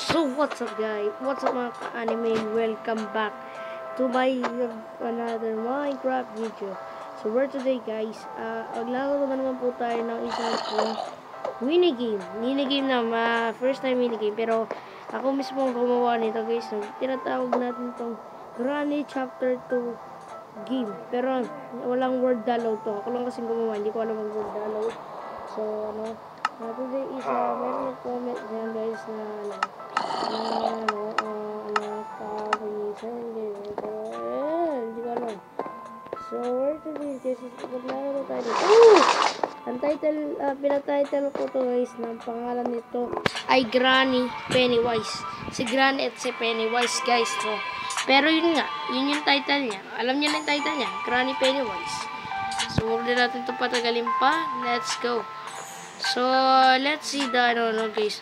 So what's up guys? What's up mga ka-anime? Welcome back to my another Minecraft video. So for today guys, maglaro naman po tayo ng isang minigame. Minigame na first time minigame, pero ako mismo ang gumawa nito guys. So, tinatawag natin itong Granny Chapter 2 game. Pero walang word download to. Ako lang kasi gumawa, hindi ko alam ang word download. So today is meron nag-comment dyan guys na hindi ko alam. So where to this guys, maglaro tayo dito. Ang title, pinatitle ko to guys, ng pangalan nito ay Granny Pennywise. Si Granny at si Pennywise guys. So, pero yun nga, yun yung title niya. Alam niyo na yung title niya, Granny Pennywise. So huwag na natin ito patagalin pa. Let's go. So, let's see the guys.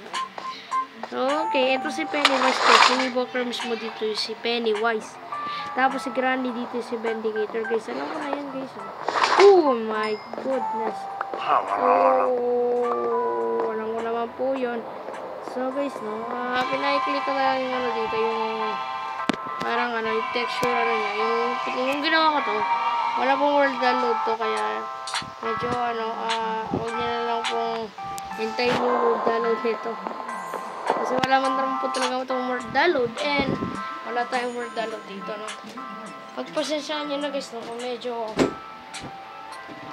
So, okay, ito si Pennywise guys. Yung evoker mismo dito si Pennywise. Tapos si Granny dito si Vindicator guys. Alam ko na yan guys. Oh my goodness. Oh, alam ko naman po yun. So guys, pinakiklik ko na lang yung dito. Yung parang yung texture niya. Yung ginawa ko to. Wala pong world download to, kaya medyo huwag niya na lang pong hintayin yung world download nito. Kasi wala man naman po talaga itong world download and wala tayong world download dito, no. Pagpasensyaan nyo na guys, no, kung medyo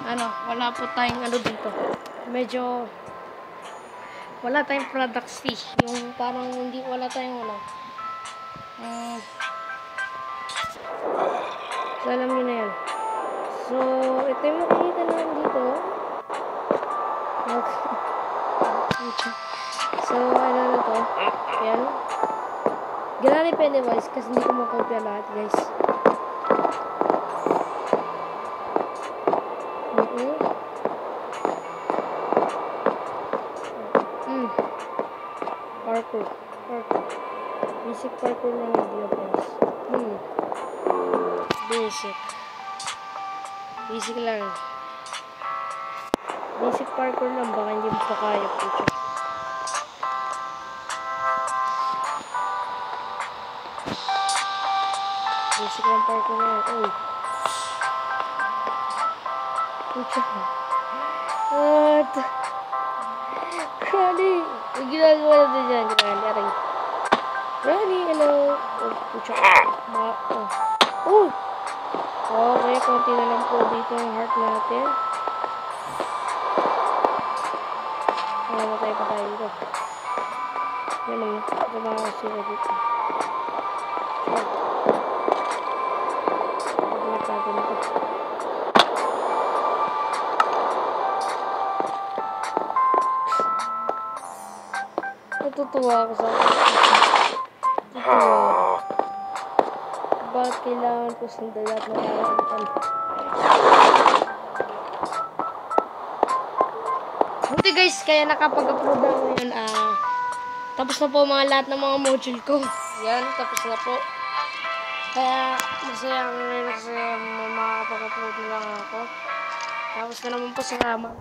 wala po tayong dito. Medyo wala tayong products fee. Yung parang hindi wala tayong so alam nyo na yan. So, ito yung makikita naman dito. So, ano na to? Ayan. Granny Pennywise kasi hindi ko makopya lahat, guys. Parkour. Basic parkour lang yung guys. Basic lang. Basic parkour lang. Baka hindi mo pa kaya po siya. Basic lang parkour na yan. Uy. Pucha. What? Granny. Yung ginagawa natin dyan. Granny. Granny, hello. Oh, pucha. Oh. Okay, konti na lang po dito yung heart natin. Matay pa tayo dito. Yan lang yun. Ito mga kasira dito. Pagkat natin ito. Natutuwa ako sa bakit kailangan ko sundan lahat ng nararamdaman? Buti guys, kaya nakapag-upload na ngayon. Tapos na po lahat ng mga module ko. Yan, tapos na po. Kaya masaya ngayon kasi makakapag-upload na lang ako. Tapos na naman po, salamat.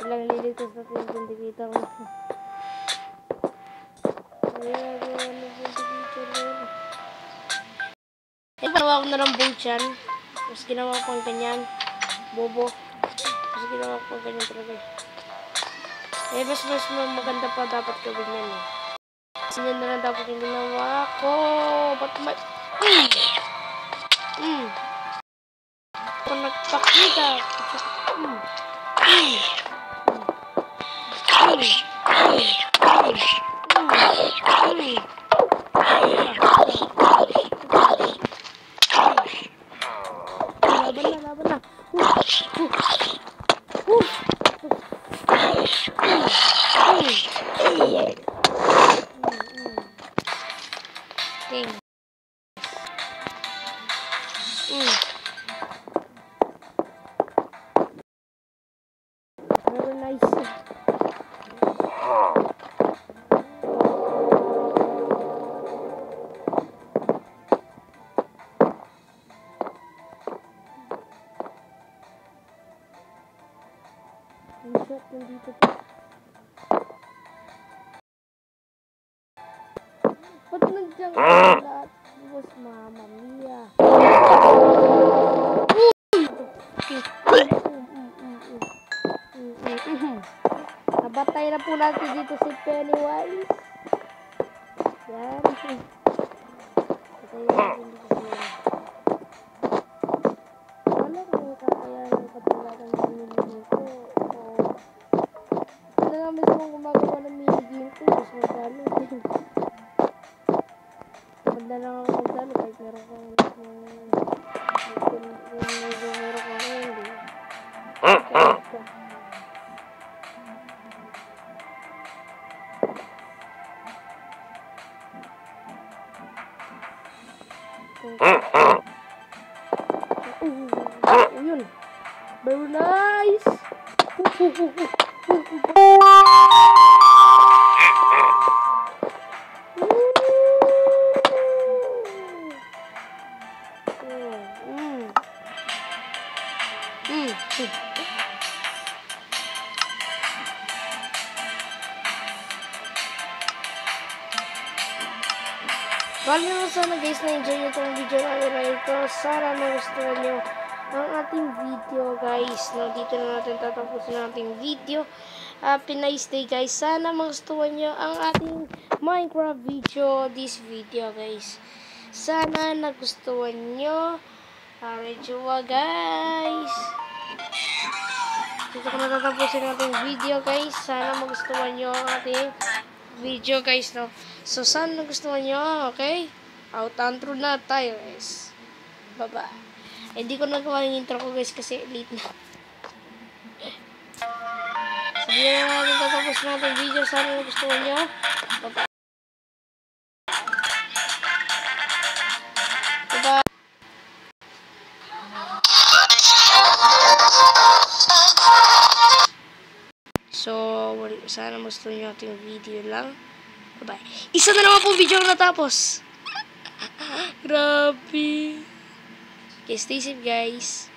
Ilang lilitas natin yung Vindicator mo. Ayan, yung Vindicator mo. Ginawa ko na lang bolt yan. Tapos ginawa ko ang ganyan. Bobo. Tapos ginawa ko ang ganyan talaga. Mas maganda pa dapat gawin yan. Sinyan na lang dapat yung ginawa ko. Ba't may... Ako nagpakita. Laban na. Ding. Very nice. Ang shot nandito pa. Ba't nandiyan ka lahat? Bus, mama mia. Nabatay na po natin dito si Pennywise. Yan. Patay natin dito siya. Wala kung kakayanin katulad ng minigame ko. Ito na mismo gumagawa ng minigame ko. Mas magdalo. Magda lang ako magdalo kahit meron kang meron kang hindi. Yun. Very nice. Bali sana guys, na-enjoy nyo itong video namin na ito. Sana nagustuhan nyo ang ating video guys. No, dito na natin tatapusin ang ating video. Happy nice day guys. Sana magustuhan nyo ang ating Minecraft video. This video guys. Sana nagustuhan nyo. Arejua guys. Dito ko na tatapusin ang ating video guys. Sana magustuhan nyo ang ating video guys, no. So sana nagustuhan nyo, okay? Outro na tayo guys. Bye-bye. Hindi ko nagawa yung intro ko guys kasi late na. So hindi na natin tatapos natin video. Sana nagustuhan nyo. Bye-bye. Bye-bye. So, sana gusto nyo ating video lang. Bye-bye. Isa na naman po video na natapos. Grabe. Okay, stay safe guys.